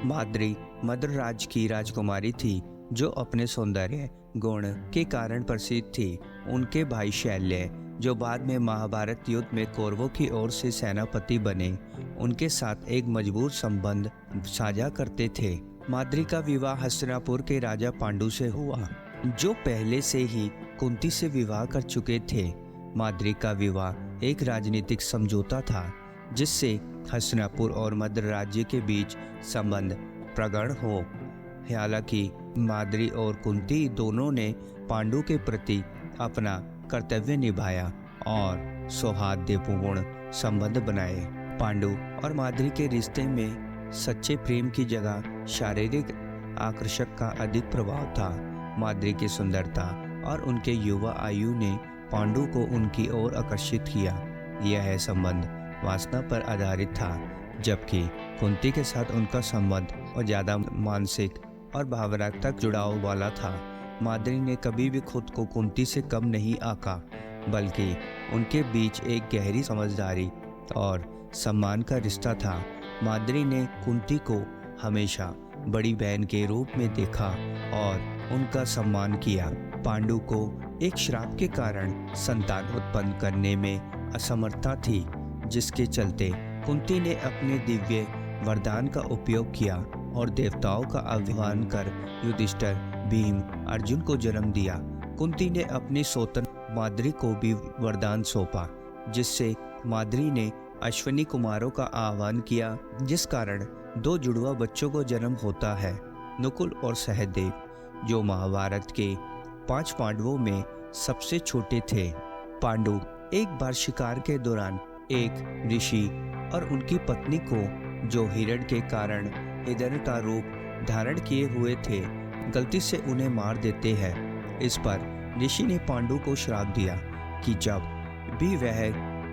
माद्री मद्र राज की राजकुमारी थी जो अपने सौंदर्य गुण के कारण प्रसिद्ध थी। उनके भाई शैल्य, जो बाद में महाभारत युद्ध में कौरवों की ओर से सेनापति बने, उनके साथ एक मजबूत संबंध साझा करते थे। माद्री का विवाह हस्तिनापुर के राजा पांडु से हुआ, जो पहले से ही कुंती से विवाह कर चुके थे। माद्री का विवाह एक राजनीतिक समझौता था, जिससे हस्तिनापुर और मद्र राज्य के बीच संबंध प्रगाढ़ हो। हालांकि माद्री और कुंती दोनों ने पांडु के प्रति अपना कर्तव्य निभाया और सौहार्दपूर्ण संबंध बनाए। पांडु और माद्री के रिश्ते में सच्चे प्रेम की जगह शारीरिक आकर्षण का अधिक प्रभाव था। माद्री की सुंदरता और उनके युवा आयु ने पांडु को उनकी ओर आकर्षित किया। यह संबंध वासना पर आधारित था, जबकि कुंती के साथ उनका संबंध और ज़्यादा मानसिक और भावनात्मक जुड़ाव वाला था। माद्री ने कभी भी खुद को कुंती से कम नहीं आंका, बल्कि उनके बीच एक गहरी समझदारी और सम्मान का रिश्ता था। माद्री ने कुंती को हमेशा बड़ी बहन के रूप में देखा और उनका सम्मान किया। पांडु को एक श्राप के कारण संतान उत्पन्न करने में असमर्थता थी, जिसके चलते कुंती ने अपने दिव्य वरदान का उपयोग किया और देवताओं का आह्वान कर युधिष्ठिर, भीम, अर्जुन को जन्म दिया। कुंती ने अपनी सौतन माद्री को भी वरदान सौंपा, जिससे माद्री ने अश्विनी कुमारों का आह्वान किया, जिस कारण 2 जुड़वा बच्चों को जन्म होता है, नकुल और सहदेव, जो महाभारत के 5 पांडवों में सबसे छोटे थे। पांडु एक बार शिकार के दौरान एक ऋषि और उनकी पत्नी को, जो हिरण के कारण हिरण का रूप धारण किए हुए थे, गलती से उन्हें मार देते हैं। इस पर ऋषि ने पांडु को श्राप दिया कि जब भी वह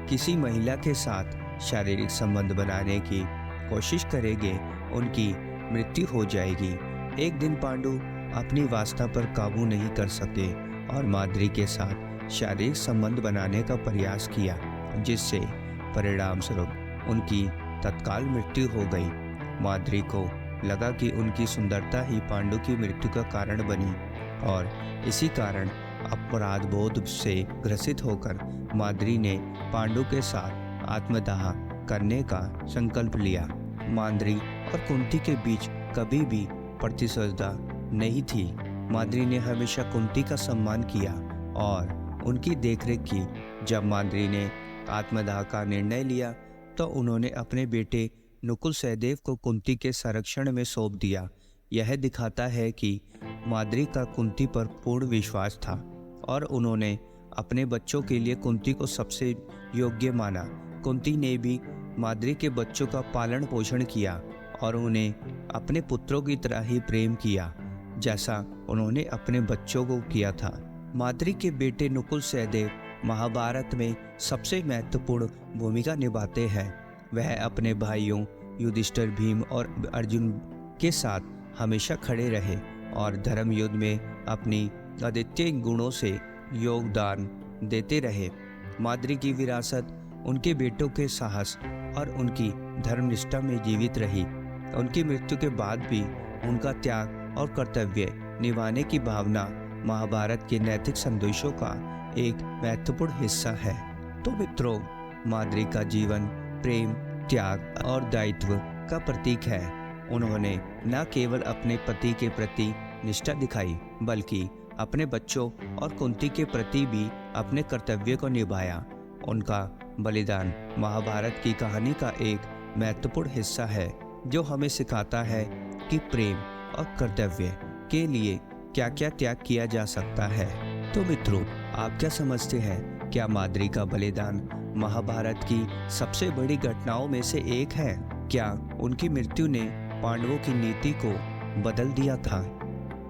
किसी महिला के साथ शारीरिक संबंध बनाने की कोशिश करेंगे, उनकी मृत्यु हो जाएगी। एक दिन पांडु अपनी वासना पर काबू नहीं कर सके और माद्री के साथ शारीरिक संबंध बनाने का प्रयास किया, जिससे परिणाम स्वरूप उनकी तत्काल मृत्यु हो गई। माद्री को लगा कि उनकी सुंदरता ही पांडु की मृत्यु का कारण बनी और इसी कारण अपराध बोध से ग्रसित होकर माद्री ने पांडु के साथ आत्मदाह करने का संकल्प लिया। माद्री और कुंती के बीच कभी भी प्रतिस्पर्धा नहीं थी। माद्री ने हमेशा कुंती का सम्मान किया और उनकी देखरेख की। जब माद्री ने आत्मदाह का निर्णय लिया, तो उन्होंने अपने बेटे नकुल सहदेव को कुंती के संरक्षण में सौंप दिया। यह दिखाता है कि माद्री का कुंती पर पूर्ण विश्वास था और उन्होंने अपने बच्चों के लिए कुंती को सबसे योग्य माना। कुंती ने भी माद्री के बच्चों का पालन पोषण किया और उन्हें अपने पुत्रों की तरह ही प्रेम किया, जैसा उन्होंने अपने बच्चों को किया था। माद्री के बेटे नकुल सहदेव महाभारत में सबसे महत्वपूर्ण भूमिका निभाते हैं। वह अपने भाइयों युधिष्ठिर, भीम और अर्जुन के साथ हमेशा खड़े रहे और धर्म युद्ध में अपनी अद्वितीय गुणों से योगदान देते रहे। माद्री की विरासत उनके बेटों के साहस और उनकी धर्मनिष्ठा में जीवित रही। उनकी मृत्यु के बाद भी उनका त्याग और कर्तव्य निभाने की भावना महाभारत के नैतिक संदेशों का एक महत्वपूर्ण हिस्सा है। तो मित्रों, माद्री का जीवन प्रेम, त्याग और दायित्व का प्रतीक है। उन्होंने न केवल अपने पति के प्रति निष्ठा दिखाई, बल्कि अपने बच्चों और कुंती के प्रति भी अपने कर्तव्य को निभाया। उनका बलिदान महाभारत की कहानी का एक महत्वपूर्ण हिस्सा है, जो हमें सिखाता है कि प्रेम और कर्तव्य के लिए क्या क्या त्याग किया जा सकता है। तो मित्रों, आप क्या समझते हैं? क्या माद्री का बलिदान महाभारत की सबसे बड़ी घटनाओं में से एक है? क्या उनकी मृत्यु ने पांडवों की नीति को बदल दिया था?